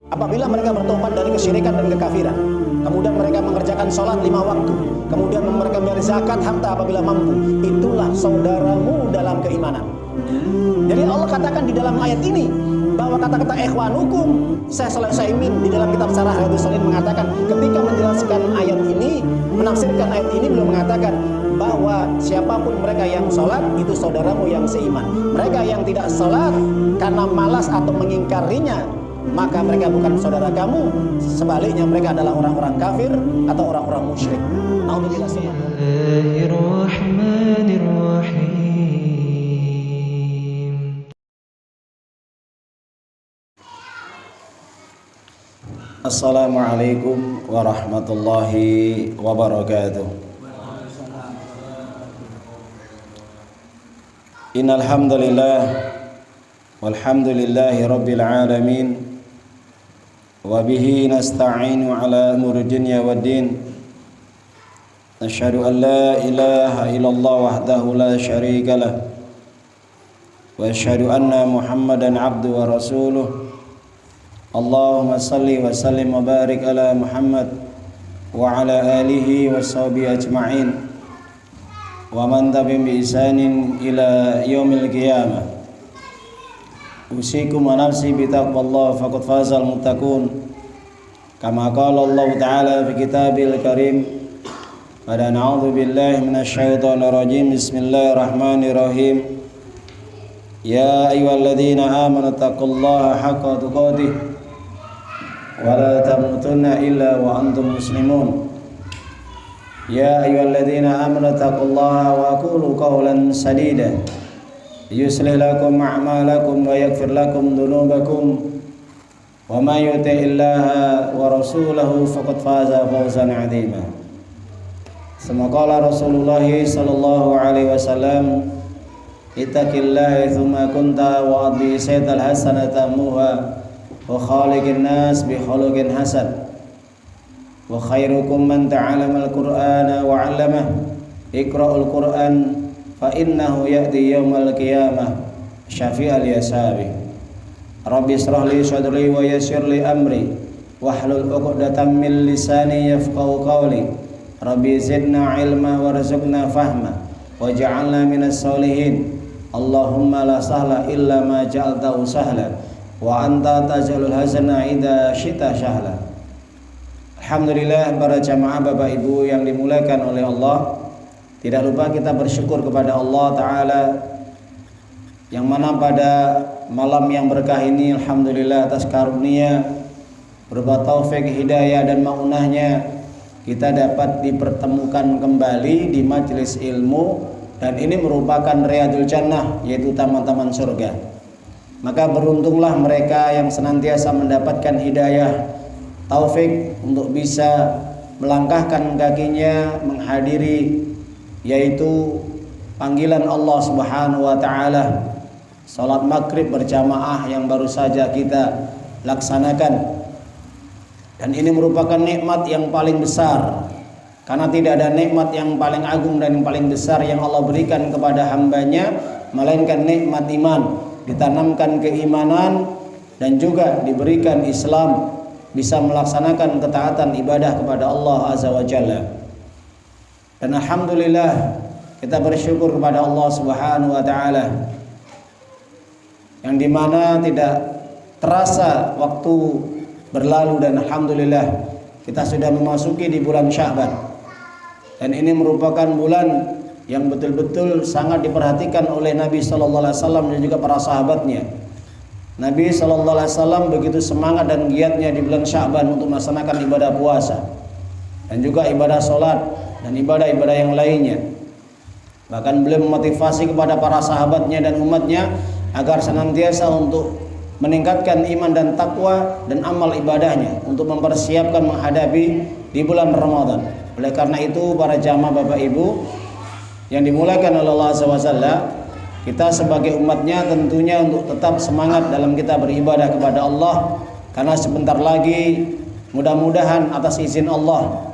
Apabila mereka bertobat dari kesyirikan dan kekafiran, kemudian mereka mengerjakan sholat 5 waktu, kemudian mereka memberi zakat harta apabila mampu, itulah saudaramu dalam keimanan. Jadi Allah katakan di dalam ayat ini bahwa kata-kata ikhwanukum, Syekh Shalih Utsaimin di dalam kitab Syarah Riyadhus Shalihin mengatakan, ketika menjelaskan ayat ini, menafsirkan ayat ini, beliau mengatakan bahwa siapapun mereka yang sholat itu saudaramu yang seiman. Mereka yang tidak sholat karena malas atau mengingkarinya, maka mereka bukan saudara kamu. Sebaliknya mereka adalah orang-orang kafir atau orang-orang musyrik. Alhamdulillah. Assalamualaikum warahmatullahi wabarakatuh. Innal hamdalillah walhamdulillahi rabbil alamin. Wa bihi nasta'inu ala umuri dunya waddin. Nashhadu an la ilaha illallah wahdahu la syarika lah. Wa asyhadu anna Muhammadan abduhu wa rasuluh. Allahumma salli wa sallim wa barik ala Muhammad wa ala alihi wa sahbihi ajma'in wa man tabi'ahum bi ihsanin ila yaumil qiyamah. Usikum wa nafsi bi taqwallah faqad fazal muttaqun. Kama qala Allah Ta'ala fi kitabil karim. Wa na'udzu billahi minasyaitonir rajim. Bismillahirrahmanirrahim. Ya ayyuhalladzina amanu taqullaha haqqa tuqatih wa la tamutunna illa wa antum muslimun. Ya ayyuhalladzina amanu taqullaha wa qulu qawlan sadida yuslih lakum a'malakum wa yaghfir lakum dhunubakum wa may yuti'illaha wa rasulahu faqad faza fawzan 'azima. Semoga Rasulullah sallallahu alaihi wasallam, ittaqillaha thumma kunta wa adhi saytal hasanata muha wa khaliqin nas bi khuluqin hasan wa khairukum man ta'allama al-Qur'ana wa 'allamahu. Iqra'ul Qur'an fa innahu ya'ti yaumal qiyamah syafi'al yasabi. Rabbi israh li sadri wa yassir li amri wahlul 'uqdatam min lisani yafqahu qawli. Rabbi zidna ilma warzuqna fahma waj'alna minas solihin. Allahumma la sahla illa ma ja'altahu sahla wa anta taj'alul hazana idza syi'ta sahla. Alhamdulillah, para jamaah Bapak Ibu yang dimuliakan oleh Allah, tidak lupa kita bersyukur kepada Allah Ta'ala yang mana pada malam yang berkah ini, alhamdulillah atas karunia berupa taufik, hidayah dan maunahnya, kita dapat dipertemukan kembali di majelis ilmu. Dan ini merupakan Riyadul Jannah, yaitu taman-taman surga. Maka beruntunglah mereka yang senantiasa mendapatkan hidayah, taufik untuk bisa melangkahkan kakinya menghadiri, yaitu panggilan Allah Subhanahu wa Ta'ala, salat maghrib berjamaah yang baru saja kita laksanakan. Dan ini merupakan nikmat yang paling besar, karena tidak ada nikmat yang paling agung dan yang paling besar yang Allah berikan kepada hambanya melainkan nikmat iman, ditanamkan keimanan dan juga diberikan Islam, bisa melaksanakan ketaatan ibadah kepada Allah Azza wa Jalla. Dan alhamdulillah kita bersyukur kepada Allah Subhanahu wa Ta'ala yang dimana tidak terasa waktu berlalu, dan alhamdulillah kita sudah memasuki di bulan Sya'ban. Dan ini merupakan bulan yang betul-betul sangat diperhatikan oleh Nabi Sallallahu Alaihi Wasallam dan juga para sahabatnya. Nabi Sallallahu Alaihi Wasallam begitu semangat dan giatnya di bulan Sya'ban untuk melaksanakan ibadah puasa dan juga ibadah sholat dan ibadah-ibadah yang lainnya. Bahkan beliau memotivasi kepada para sahabatnya dan umatnya agar senantiasa untuk meningkatkan iman dan takwa dan amal ibadahnya untuk mempersiapkan menghadapi di bulan Ramadan. Oleh karena itu, para jamaah Bapak Ibu yang dimuliakan oleh Allah SWT, kita sebagai umatnya tentunya untuk tetap semangat dalam kita beribadah kepada Allah, karena sebentar lagi mudah-mudahan atas izin Allah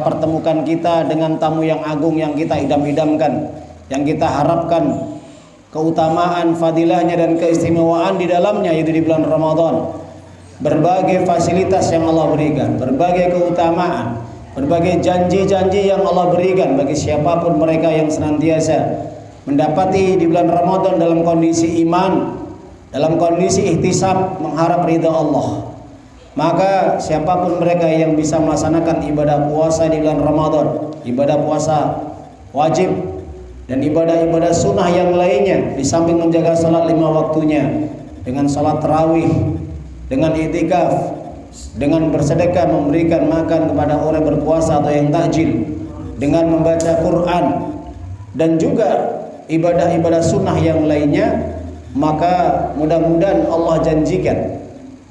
pertemukan kita dengan tamu yang agung yang kita idam-idamkan, yang kita harapkan keutamaan, fadilahnya dan keistimewaan di dalamnya, yaitu di bulan Ramadan. berbagai fasilitas yang Allah berikan, berbagai keutamaan, berbagai janji-janji yang Allah berikan bagi siapapun mereka yang senantiasa mendapati di bulan Ramadan dalam kondisi iman, dalam kondisi ihtisab, mengharap ridha Allah. Maka siapapun mereka yang bisa melaksanakan ibadah puasa di bulan Ramadan, ibadah puasa wajib dan ibadah-ibadah sunnah yang lainnya, di samping menjaga salat 5 waktunya dengan salat tarawih, dengan i'tikaf, dengan bersedekah, memberikan makan kepada orang berpuasa atau yang takjil, dengan membaca Quran dan juga ibadah-ibadah sunnah yang lainnya, maka mudah-mudahan Allah janjikan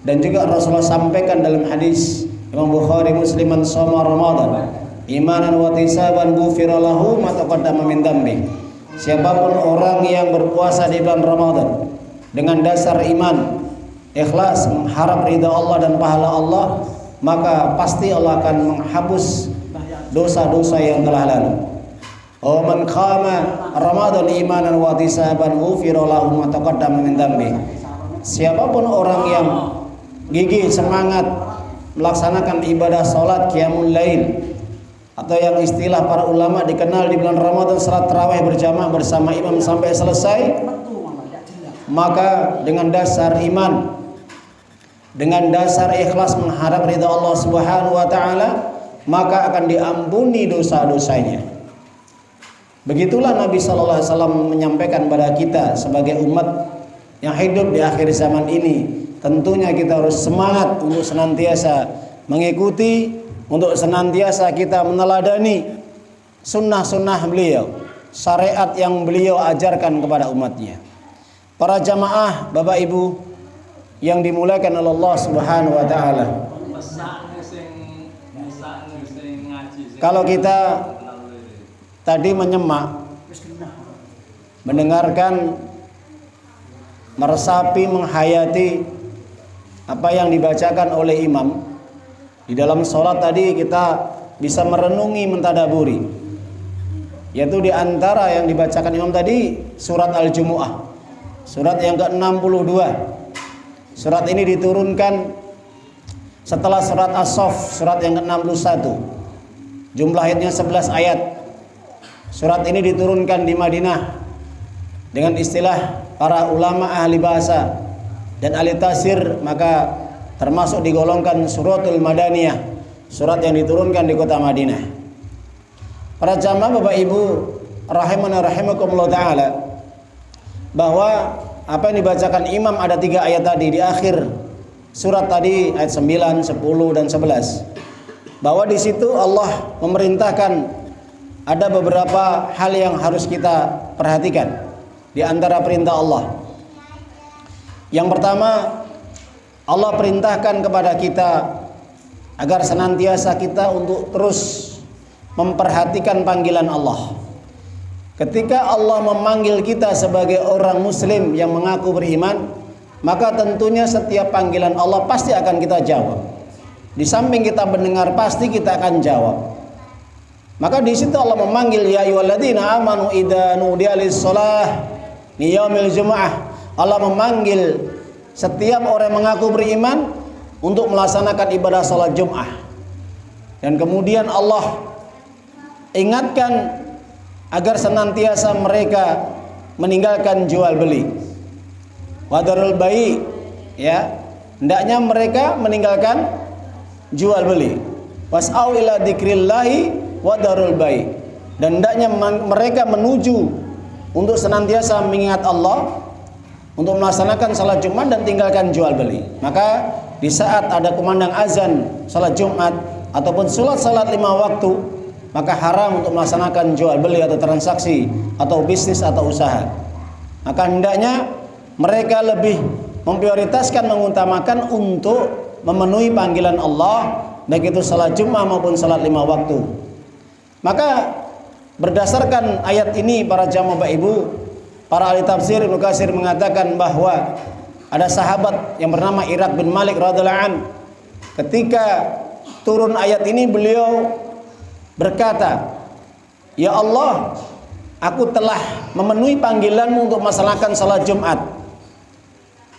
dan juga Rasulullah sampaikan dalam hadis Imam Bukhari Muslim, man shoma Ramadan imanan wa ihtisaban ghufira lahu ma taqaddama min dambi. Siapapun orang yang berpuasa di bulan Ramadan dengan dasar iman, ikhlas, mengharap ridha Allah dan pahala Allah, maka pasti Allah akan menghapus dosa-dosa yang telah lalu. Oh, man qama Ramadan imanan wa ihtisaban ghufira lahu ma taqaddama min dambi. Siapapun orang yang gigih semangat melaksanakan ibadah salat qiyamul lail, atau yang istilah para ulama dikenal di bulan Ramadan salat tarawih berjamaah bersama imam sampai selesai, maka dengan dasar iman, dengan dasar ikhlas mengharap ridha Allah Subhanahu wa taala, maka akan diampuni dosa-dosanya. Begitulah Nabi sallallahu alaihi wasallam menyampaikan kepada kita sebagai umat yang hidup di akhir zaman ini. Tentunya kita harus semangat untuk senantiasa mengikuti, untuk senantiasa kita meneladani sunnah-sunnah beliau, syariat yang beliau ajarkan kepada umatnya. Para jamaah, Bapak Ibu yang dimuliakan oleh Allah Subhanahu wa taala. Kalau kita tadi menyemak, mendengarkan, meresapi, menghayati apa yang dibacakan oleh imam di dalam sholat tadi, kita bisa merenungi, mentadaburi, yaitu di antara yang dibacakan imam tadi surat Al-Jumu'ah, surat yang ke-62. Surat ini diturunkan setelah surat As-Saff, surat yang ke-61. Jumlah ayatnya 11 ayat. Surat ini diturunkan di Madinah dengan istilah para ulama ahli bahasa dan ahli tafsir, maka termasuk digolongkan suratul Madaniyah, surat yang diturunkan di kota Madinah. Para jamaah Bapak Ibu rahimana rahimakumullah taala, bahwa apa yang dibacakan imam ada 3 ayat tadi di akhir surat tadi, ayat 9, 10 dan 11, bahwa di situ Allah memerintahkan ada beberapa hal yang harus kita perhatikan di antara perintah Allah. Yang pertama, Allah perintahkan kepada kita agar senantiasa kita untuk terus memperhatikan panggilan Allah. Ketika Allah memanggil kita sebagai orang muslim yang mengaku beriman, maka tentunya setiap panggilan Allah pasti akan kita jawab. Di samping kita mendengar, pasti kita akan jawab. Maka di situ Allah memanggil, ya ayyuhalladzina amanu idza nudiya lis-shalah min yaumil jumu'ah. Allah memanggil setiap orang yang mengaku beriman untuk melaksanakan ibadah salat Jum'ah. Dan kemudian Allah ingatkan agar senantiasa mereka meninggalkan jual beli, wadarul bai', ya, hendaknya mereka meninggalkan jual beli. Was'au ila dzikrillahi wadarul bai', dan hendaknya mereka menuju untuk senantiasa mengingat Allah, untuk melaksanakan salat Jumat dan tinggalkan jual beli. Maka di saat ada kumandang azan salat Jumat ataupun salat 5 waktu, maka haram untuk melaksanakan jual beli atau transaksi atau bisnis atau usaha. Maka hendaknya mereka lebih memprioritaskan, mengutamakan untuk memenuhi panggilan Allah, baik itu salat Jumat maupun salat 5 waktu. Maka berdasarkan ayat ini, para jamaah Bapak Ibu, para ahli tafsir, Ibnu Katsir mengatakan bahwa ada sahabat yang bernama Iraq bin Malik radhiyallahu an. Ketika turun ayat ini, beliau berkata, "Ya Allah, aku telah memenuhi panggilanmu untuk melaksanakan salat Jumat.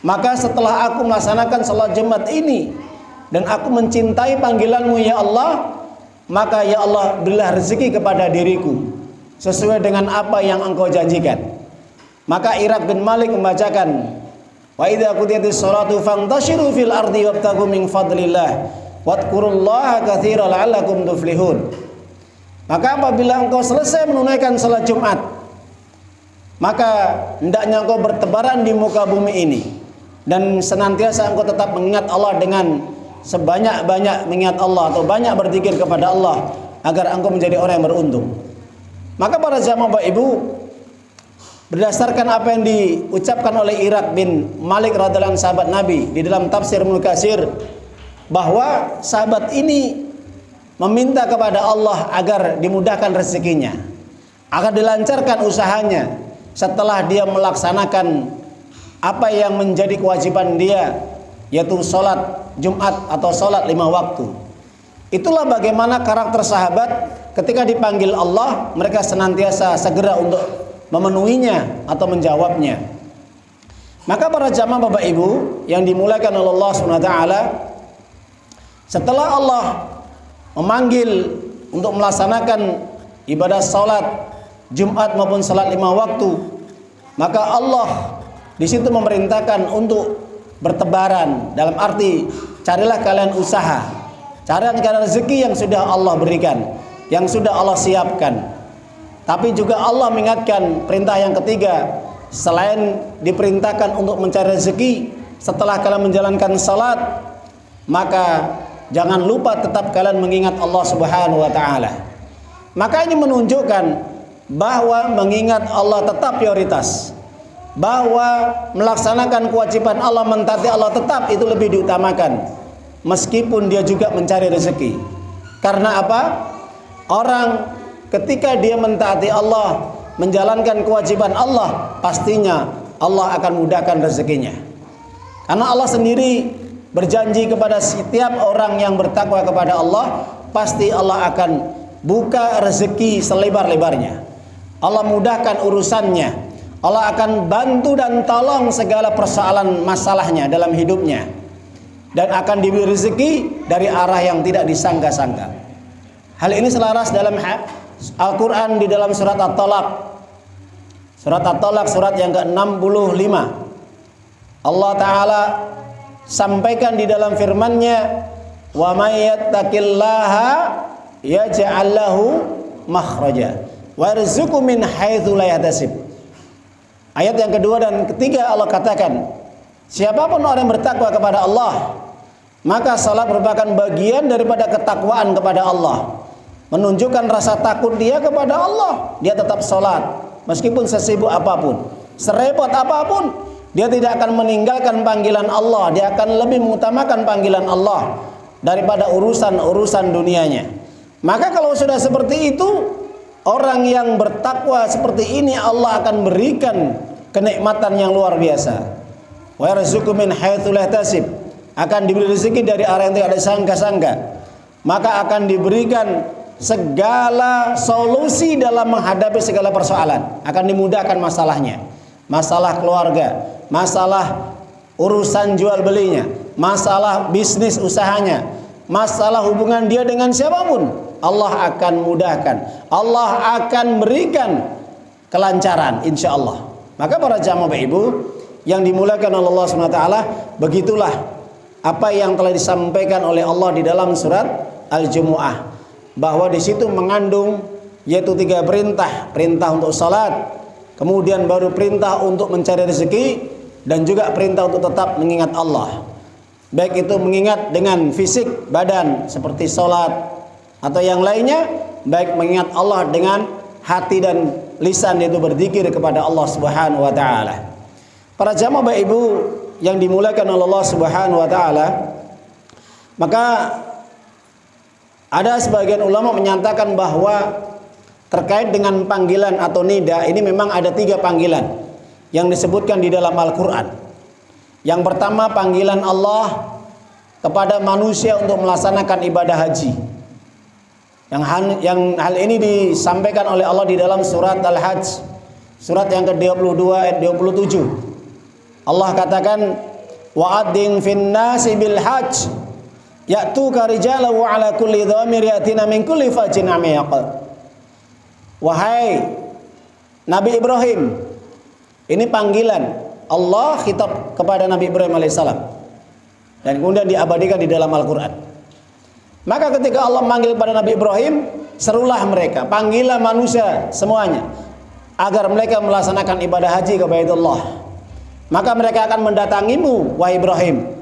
Maka setelah aku melaksanakan salat Jumat ini dan aku mencintai panggilanmu ya Allah, maka ya Allah berilah rezeki kepada diriku sesuai dengan apa yang engkau janjikan. Maka Iraq bin Malik membacakan, wa idza qudiyatis sholatu fantashiru fil ardi wabtaghu min fadlillah wadhkurullaha katsiran la'allakum tuflihun. Maka apabila engkau selesai menunaikan salat Jumat, maka hendaknya engkau bertebaran di muka bumi ini dan senantiasa engkau tetap mengingat Allah dengan sebanyak-banyak mengingat Allah atau banyak berzikir kepada Allah agar engkau menjadi orang yang beruntung. Maka para jamaah Bapak Ibu, berdasarkan apa yang diucapkan oleh Iraq bin Malik radhiyallahu anhu sahabat Nabi di dalam tafsir Ibnu Katsir, bahwa sahabat ini meminta kepada Allah agar dimudahkan rezekinya, agar dilancarkan usahanya setelah dia melaksanakan apa yang menjadi kewajiban dia, yaitu sholat Jumat atau sholat 5 waktu. Itulah bagaimana karakter sahabat ketika dipanggil Allah, mereka senantiasa segera untuk memenuhinya atau menjawabnya. Maka para jamaah Bapak Ibu yang dimuliakan oleh Allah SWT, setelah Allah memanggil untuk melaksanakan ibadah sholat Jumat maupun sholat 5 waktu, maka Allah di situ memerintahkan untuk bertebaran, dalam arti carilah kalian usaha, carilah kalian rezeki yang sudah Allah berikan, yang sudah Allah siapkan. Tapi juga Allah mengingatkan perintah yang ketiga, selain diperintahkan untuk mencari rezeki setelah kalian menjalankan salat, maka jangan lupa tetap kalian mengingat Allah Subhanahu wa taala. Maka ini menunjukkan bahwa mengingat Allah tetap prioritas, bahwa melaksanakan kewajiban Allah, mentaati Allah tetap itu lebih diutamakan meskipun dia juga mencari rezeki. Karena apa? Orang ketika dia mentaati Allah, menjalankan kewajiban Allah, pastinya Allah akan mudahkan rezekinya. Karena Allah sendiri berjanji kepada setiap orang yang bertakwa kepada Allah, pasti Allah akan buka rezeki selebar-lebarnya. Allah mudahkan urusannya. Allah akan bantu dan tolong segala persoalan masalahnya dalam hidupnya, dan akan diberi rezeki dari arah yang tidak disangka-sangka. Hal ini selaras dalam Al-Quran di dalam surat At-Talaq. Surat At-Talaq surat yang ke-65. Allah Ta'ala sampaikan di dalam firman-Nya, wa may yattaqillaha yaj'al lahu makhraja wa yarzuqhu min haitsu la yahtasib. Ayat yang kedua dan ketiga Allah katakan, siapapun orang yang bertakwa kepada Allah, maka salat merupakan bagian daripada ketakwaan kepada Allah, menunjukkan rasa takut dia kepada Allah. Dia tetap salat meskipun sesibuk apapun, serepot apapun, dia tidak akan meninggalkan panggilan Allah. Dia akan lebih mengutamakan panggilan Allah daripada urusan-urusan dunianya. Maka kalau sudah seperti itu, orang yang bertakwa seperti ini Allah akan berikan kenikmatan yang luar biasa. Wa yarzuqhu min haitsu la yahtasib, akan diberi rezeki dari arah yang tidak disangka-sangka. Maka akan diberikan segala solusi dalam menghadapi segala persoalan, akan dimudahkan masalahnya, masalah keluarga, masalah urusan jual belinya, masalah bisnis usahanya, masalah hubungan dia dengan siapapun, Allah akan mudahkan, Allah akan berikan kelancaran insya Allah. Maka para jamaah Bapak Ibu yang dimuliakan oleh Allah SWT, begitulah apa yang telah disampaikan oleh Allah di dalam surat Al-Jumu'ah, bahwa di situ mengandung yaitu 3 perintah: perintah untuk salat, kemudian baru perintah untuk mencari rezeki, dan juga perintah untuk tetap mengingat Allah. Baik itu mengingat dengan fisik badan seperti salat atau yang lainnya, baik mengingat Allah dengan hati dan lisan, yaitu berzikir kepada Allah Subhanahu wa taala. Para jamaah Bapak Ibu yang dimuliakan oleh Allah Subhanahu wa taala, maka ada sebagian ulama menyatakan bahwa terkait dengan panggilan atau nida ini memang ada 3 panggilan yang disebutkan di dalam Al-Quran. Yang pertama, panggilan Allah kepada manusia untuk melaksanakan ibadah haji. Yang hal ini disampaikan oleh Allah di dalam surat Al-Hajj, surat yang ke-22 ayat 27. Allah katakan, wa'adzin fin nasi bil hajj ya'tuka rijalan wa 'ala kulli dhamir yatina min kulli fajjin 'amiq. Wahai Nabi Ibrahim, ini panggilan Allah khitab kepada Nabi Ibrahim alaihissalam dan kemudian diabadikan di dalam Al-Quran. Maka ketika Allah manggil kepada Nabi Ibrahim, serulah mereka, panggillah manusia semuanya agar mereka melaksanakan ibadah haji ke Baitullah. Maka mereka akan mendatangimu wahai Ibrahim,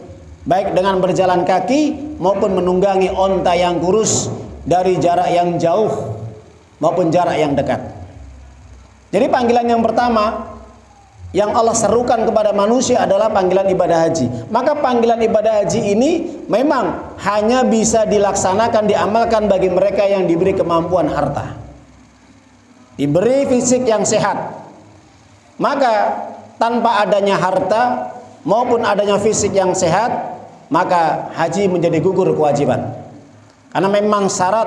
baik dengan berjalan kaki maupun menunggangi onta yang kurus dari jarak yang jauh maupun jarak yang dekat. Jadi panggilan yang pertama yang Allah serukan kepada manusia adalah panggilan ibadah haji. Maka panggilan ibadah haji ini memang hanya bisa dilaksanakan, diamalkan bagi mereka yang diberi kemampuan harta, diberi fisik yang sehat. Maka tanpa adanya harta maupun adanya fisik yang sehat, maka haji menjadi gugur kewajiban. Karena memang syarat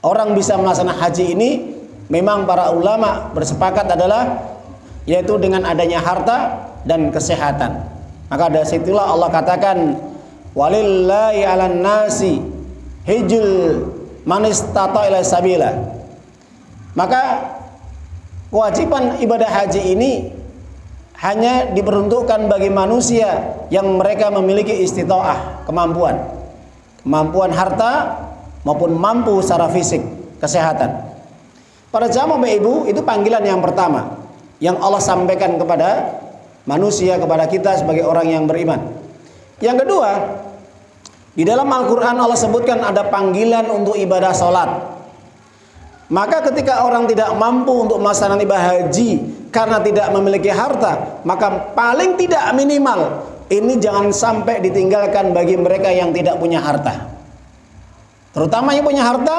orang bisa melaksanakan haji ini, memang para ulama bersepakat adalah yaitu dengan adanya harta dan kesehatan. Maka dari situlah Allah katakan walillahi 'alan nasi hijjul man istata'a ilaihi sabila. Maka kewajiban ibadah haji ini hanya diperuntukkan bagi manusia yang mereka memiliki istita'ah, kemampuan harta maupun mampu secara fisik, kesehatan. Para jamaah Bapak Ibu, itu panggilan yang pertama yang Allah sampaikan kepada manusia, kepada kita sebagai orang yang beriman. Yang kedua, di dalam Al-Quran Allah sebutkan ada panggilan untuk ibadah sholat. Maka ketika orang tidak mampu untuk melaksanakan ibadah haji karena tidak memiliki harta, maka paling tidak minimal ini jangan sampai ditinggalkan bagi mereka yang tidak punya harta. Terutama yang punya harta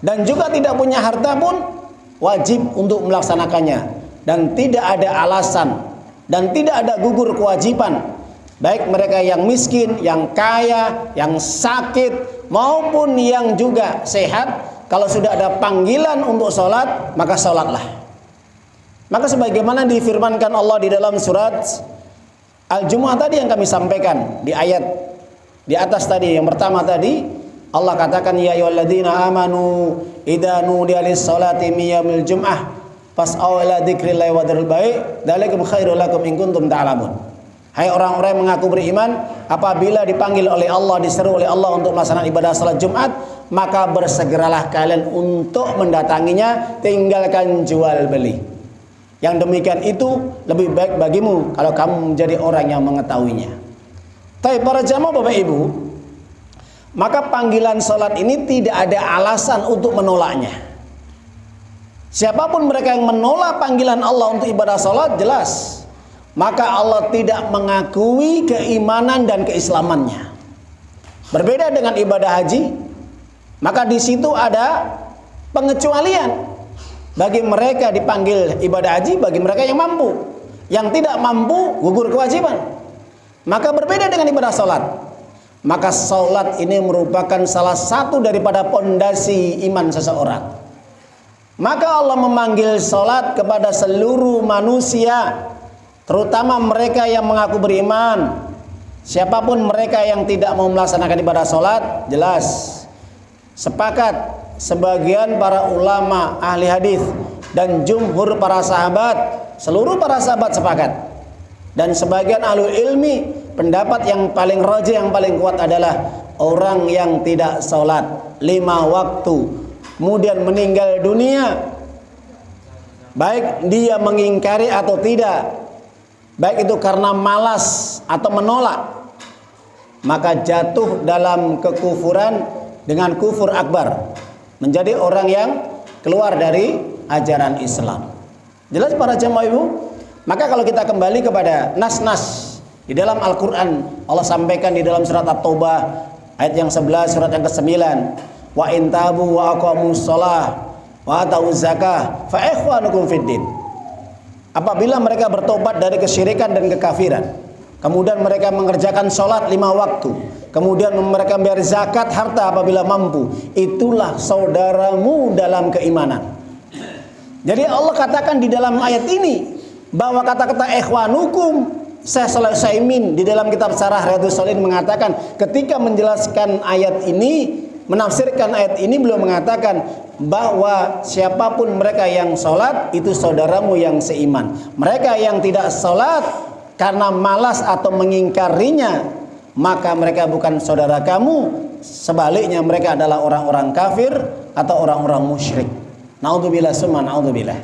dan juga tidak punya harta pun wajib untuk melaksanakannya. Dan tidak ada alasan dan tidak ada gugur kewajiban, baik mereka yang miskin, yang kaya, yang sakit maupun yang juga sehat. Kalau sudah ada panggilan untuk sholat, maka sholatlah. Maka sebagaimana difirmankan Allah di dalam surat Al-Jumu'ah tadi yang kami sampaikan di ayat di atas tadi, yang pertama tadi Allah katakan ya ayyuhalladzina amanu idza nudiya lis-sholati min yaumil jum'ah fas'au ila dzikrillahi wa dzarul bai' dzalikum khairul lakum in kuntum ta'lamun. Hai orang-orang yang mengaku beriman, apabila dipanggil oleh Allah, diseru oleh Allah untuk melaksanakan ibadah salat Jumat, maka bersegeralah kalian untuk mendatanginya, tinggalkan jual beli. Yang demikian itu lebih baik bagimu kalau kamu menjadi orang yang mengetahuinya. Tapi para jamaah Bapak Ibu, maka panggilan salat ini tidak ada alasan untuk menolaknya. Siapapun mereka yang menolak panggilan Allah untuk ibadah salat, jelas maka Allah tidak mengakui keimanan dan keislamannya. Berbeda dengan ibadah haji, maka di situ ada pengecualian bagi mereka dipanggil ibadah haji, bagi mereka yang mampu. Yang tidak mampu gugur kewajiban. Maka berbeda dengan ibadah salat. Maka salat ini merupakan salah satu daripada pondasi iman seseorang. Maka Allah memanggil salat kepada seluruh manusia, terutama mereka yang mengaku beriman. Siapapun mereka yang tidak mau melaksanakan ibadah salat, jelas sepakat sebagian para ulama ahli hadis dan jumhur para sahabat, seluruh para sahabat sepakat. Dan sebagian ahli ilmi, pendapat yang paling rajih, yang paling kuat adalah orang yang tidak salat 5 waktu kemudian meninggal dunia, baik dia mengingkari atau tidak, baik itu karena malas atau menolak, maka jatuh dalam kekufuran dengan kufur akbar, menjadi orang yang keluar dari ajaran Islam. Jelas para jemaah Ibu? Maka kalau kita kembali kepada nas-nas di dalam Al-Quran, Allah sampaikan di dalam surat At-Taubah ayat yang 11, surat yang ke-9, wa in tabu wa aqamus shalah wa atuz zakah fa ikhwanukum fiddin. Apabila mereka bertobat dari kesyirikan dan kekafiran, kemudian mereka mengerjakan sholat 5 waktu, kemudian mereka membayar zakat harta apabila mampu, itulah saudaramu dalam keimanan. Jadi Allah katakan di dalam ayat ini bahwa kata-kata ikhwanukum Syekh Shalih Utsaimin di dalam kitab Syarah Riyadhus Shalihin mengatakan, ketika menjelaskan ayat ini, menafsirkan ayat ini, beliau mengatakan bahwa siapapun mereka yang sholat itu saudaramu yang seiman. Mereka yang tidak sholat karena malas atau mengingkarinya, maka mereka bukan saudara kamu. Sebaliknya mereka adalah orang-orang kafir atau orang-orang musyrik. Naudzubillah summa naudzubillah.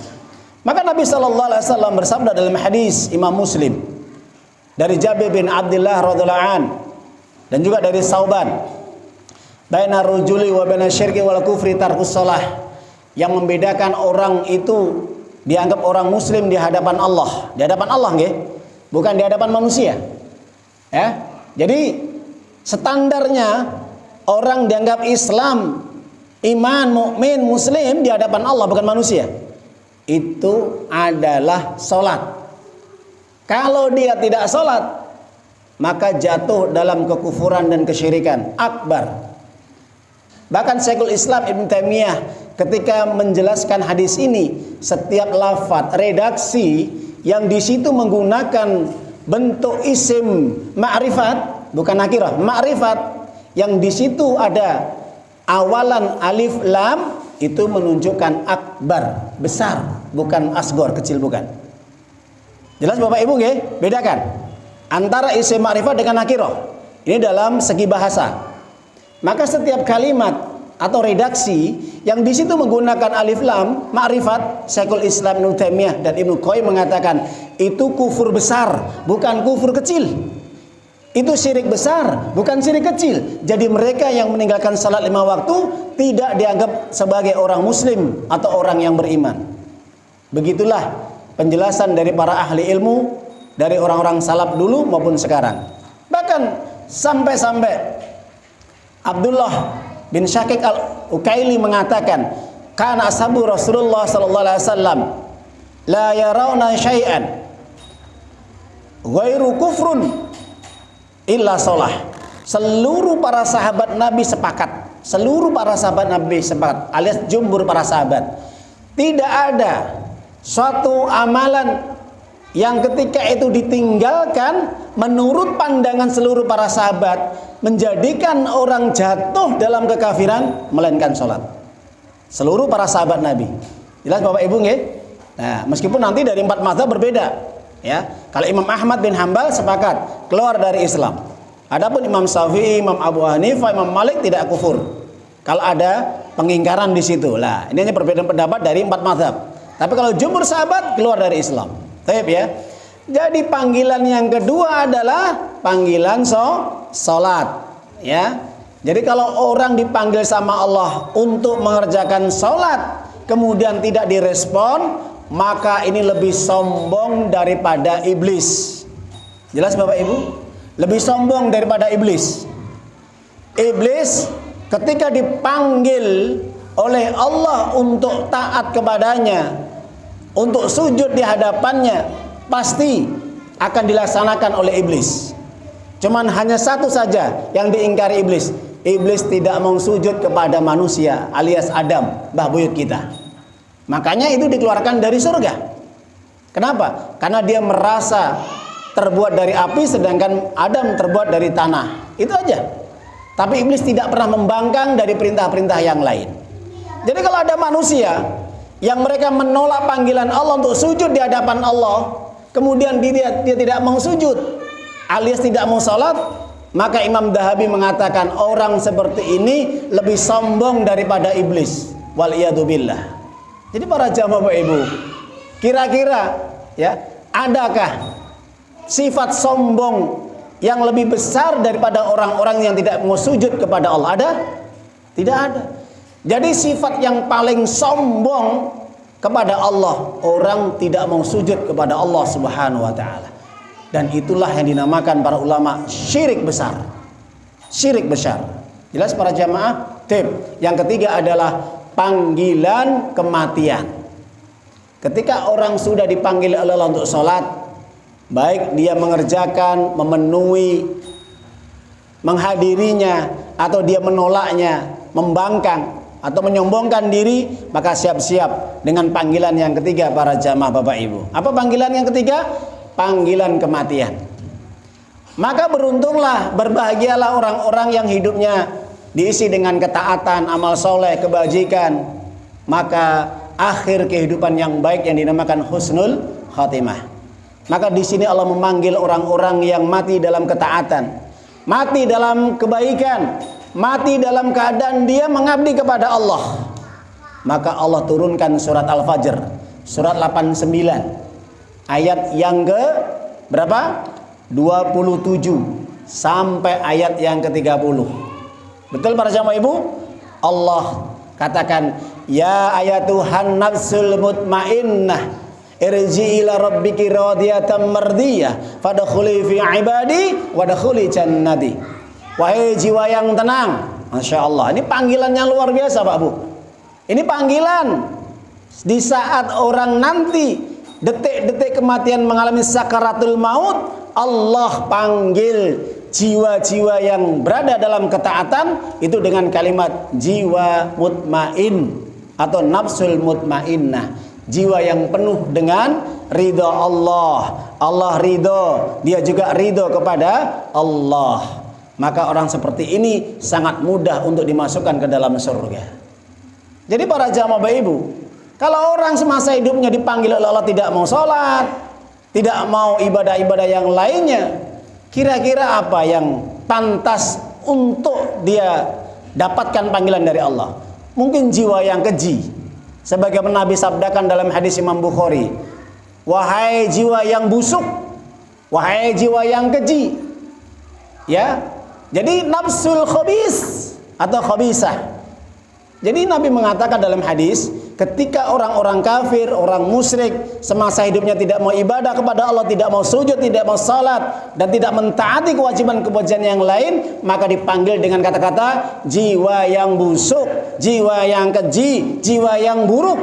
Maka Nabi SAW bersabda dalam hadis Imam Muslim dari Jabir bin Abdullah radhiyallahu an, dan juga dari Sauban, baina rujuli wa baina syirki wal kufri tarkus shalah, yang membedakan orang itu dianggap orang muslim di hadapan Allah. Di hadapan Allah nggih, bukan di hadapan manusia. Ya. Jadi standarnya orang dianggap Islam, iman, mukmin, muslim di hadapan Allah, bukan manusia. Itu adalah sholat. Kalau dia tidak sholat, maka jatuh dalam kekufuran dan kesyirikan akbar. Bahkan Syekhul Islam Ibn Taimiyah ketika menjelaskan hadis ini, setiap lafaz, redaksi yang di situ menggunakan bentuk isim ma'rifat, bukan nakirah, ma'rifat, yang di situ ada awalan alif lam, itu menunjukkan akbar, besar, bukan asgor, kecil, bukan. Jelas Bapak Ibu nggih? Bedakan antara isim ma'rifat dengan nakirah. Ini dalam segi bahasa. Maka setiap kalimat atau redaksi yang di situ menggunakan alif lam ma'rifat, Syekhul Islam Ibnu Taimiyah dan Ibnu Qayyim mengatakan itu kufur besar, bukan kufur kecil. Itu syirik besar, bukan syirik kecil. Jadi mereka yang meninggalkan salat 5 waktu tidak dianggap sebagai orang muslim atau orang yang beriman. Begitulah penjelasan dari para ahli ilmu, dari orang-orang salaf dulu maupun sekarang. Bahkan sampai-sampai Abdullah bin Syaqiq al-Ukaili mengatakan, kana ashabu Rasulullah sallallahu alaihi wasallam la yarawna syai'an ghairu kufrun illa shalah. Seluruh para sahabat Nabi sepakat, seluruh para sahabat Nabi sepakat, alias jumhur para sahabat, tidak ada suatu amalan yang ketika itu ditinggalkan menurut pandangan seluruh para sahabat menjadikan orang jatuh dalam kekafiran melainkan sholat. Seluruh para sahabat Nabi. Jelas Bapak Ibu nggih? Nah, meskipun nanti dari 4 mazhab berbeda, ya. Kalau Imam Ahmad bin Hambal sepakat keluar dari Islam. Adapun Imam Syafi'i, Imam Abu Hanifah, Imam Malik tidak kufur. Kalau ada pengingkaran di situ. Lah, ini hanya perbedaan pendapat dari 4 mazhab. Tapi kalau jumhur sahabat keluar dari Islam. Baik ya. Jadi panggilan yang kedua adalah panggilan sholat, ya. Jadi kalau orang dipanggil sama Allah untuk mengerjakan sholat, kemudian tidak direspon, maka ini lebih sombong daripada iblis. Jelas Bapak Ibu? Lebih sombong daripada iblis. Iblis ketika dipanggil oleh Allah untuk taat kepadanya, untuk sujud di hadapannya, pasti akan dilaksanakan oleh iblis. Cuman hanya satu saja yang diingkari iblis. Iblis tidak mau sujud kepada manusia alias Adam, mbah buyut kita. Makanya itu dikeluarkan dari surga. Kenapa? Karena dia merasa terbuat dari api sedangkan Adam terbuat dari tanah. Itu aja. Tapi iblis tidak pernah membangkang dari perintah-perintah yang lain. Jadi kalau ada manusia yang mereka menolak panggilan Allah untuk sujud di hadapan Allah, kemudian dia tidak mau sujud alias tidak mau sholat, maka Imam Dhahabi mengatakan orang seperti ini lebih sombong daripada iblis. Waliyadzubillah. Jadi para jamaah Bapak Ibu, kira-kira ya, adakah sifat sombong yang lebih besar daripada orang-orang yang tidak mau sujud kepada Allah? Ada? Tidak ada. Jadi sifat yang paling sombong kepada Allah, orang tidak mau sujud kepada Allah Subhanahu wa taala. Dan itulah yang dinamakan para ulama syirik besar. Syirik besar. Jelas para jamaah? Yang ketiga adalah panggilan kematian. Ketika orang sudah dipanggil oleh Allah untuk sholat, baik dia mengerjakan, memenuhi, menghadirinya, atau dia menolaknya, membangkang atau menyombongkan diri, maka siap-siap dengan panggilan yang ketiga para jamaah Bapak Ibu. Apa panggilan yang ketiga? Panggilan kematian. Maka beruntunglah, berbahagialah orang-orang yang hidupnya diisi dengan ketaatan, amal soleh, kebajikan. Maka akhir kehidupan yang baik yang dinamakan husnul khatimah. Maka di sini Allah memanggil orang-orang yang mati dalam ketaatan, mati dalam kebaikan, mati dalam keadaan dia mengabdi kepada Allah. Maka Allah turunkan surat Al-Fajr, surat 89, ayat yang ke berapa? 27 sampai ayat yang ke-30. Betul para jamaah Ibu? Allah katakan, ya ayatuhan nafsul mutmainnah irji ila rabbiki radiyatan mardiyah fadkhuli fi ibadi wadkhuli jannati. Wahai jiwa yang tenang. Masya Allah, ini panggilan yang luar biasa Pak Bu. Ini panggilan di saat orang nanti detik-detik kematian mengalami sakaratul maut, Allah panggil jiwa-jiwa yang berada dalam ketaatan itu dengan kalimat jiwa mutmain atau nafsul mutmainnah, jiwa yang penuh dengan ridha Allah. Allah ridho, dia juga ridho kepada Allah. Maka orang seperti ini sangat mudah untuk dimasukkan ke dalam surga. Jadi para jamaah Bapak Ibu, kalau orang semasa hidupnya dipanggil oleh Allah tidak mau sholat, tidak mau ibadah-ibadah yang lainnya, kira-kira apa yang pantas untuk dia dapatkan panggilan dari Allah? Mungkin jiwa yang keji. Sebagaimana Nabi sabdakan dalam hadis Imam Bukhari, wahai jiwa yang busuk, wahai jiwa yang keji. Ya, jadi nafsul khabis atau khabisah. Jadi Nabi mengatakan dalam hadis, ketika orang-orang kafir, orang musyrik semasa hidupnya tidak mau ibadah kepada Allah, tidak mau sujud, tidak mau salat, dan tidak mentaati kewajiban-kewajiban yang lain, maka dipanggil dengan kata-kata jiwa yang busuk, jiwa yang keji, jiwa yang buruk,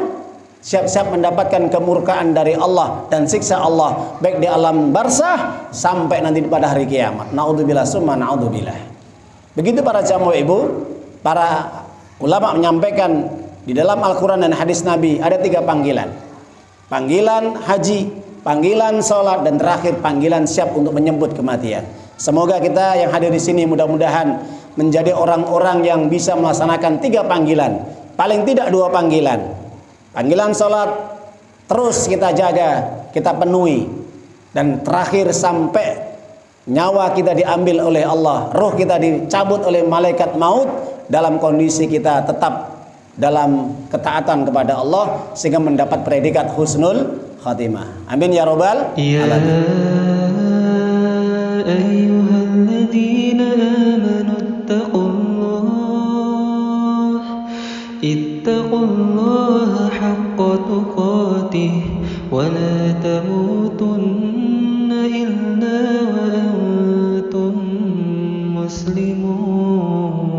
siap-siap mendapatkan kemurkaan dari Allah dan siksa Allah baik di alam barzah sampai nanti pada hari kiamat. Naudzubillah summa naudzubillah. Begitu para jamaah Ibu, para ulama menyampaikan di dalam Al-Quran dan hadis Nabi ada 3 panggilan. Panggilan haji, panggilan sholat, dan terakhir panggilan siap untuk menyambut kematian. Semoga kita yang hadir di sini mudah-mudahan menjadi orang-orang yang bisa melaksanakan 3 panggilan. Paling tidak 2 panggilan. Panggilan sholat terus kita jaga, kita penuhi. Dan terakhir sampai nyawa kita diambil oleh Allah, roh kita dicabut oleh malaikat maut, dalam kondisi kita tetap dalam ketaatan kepada Allah sehingga mendapat predikat husnul khatimah. Amin ya rabbal alamin. Ayyuhalladzina amanu ittaqullaha haqqa tuqatih wa la tamutunna illa wa antum muslimun.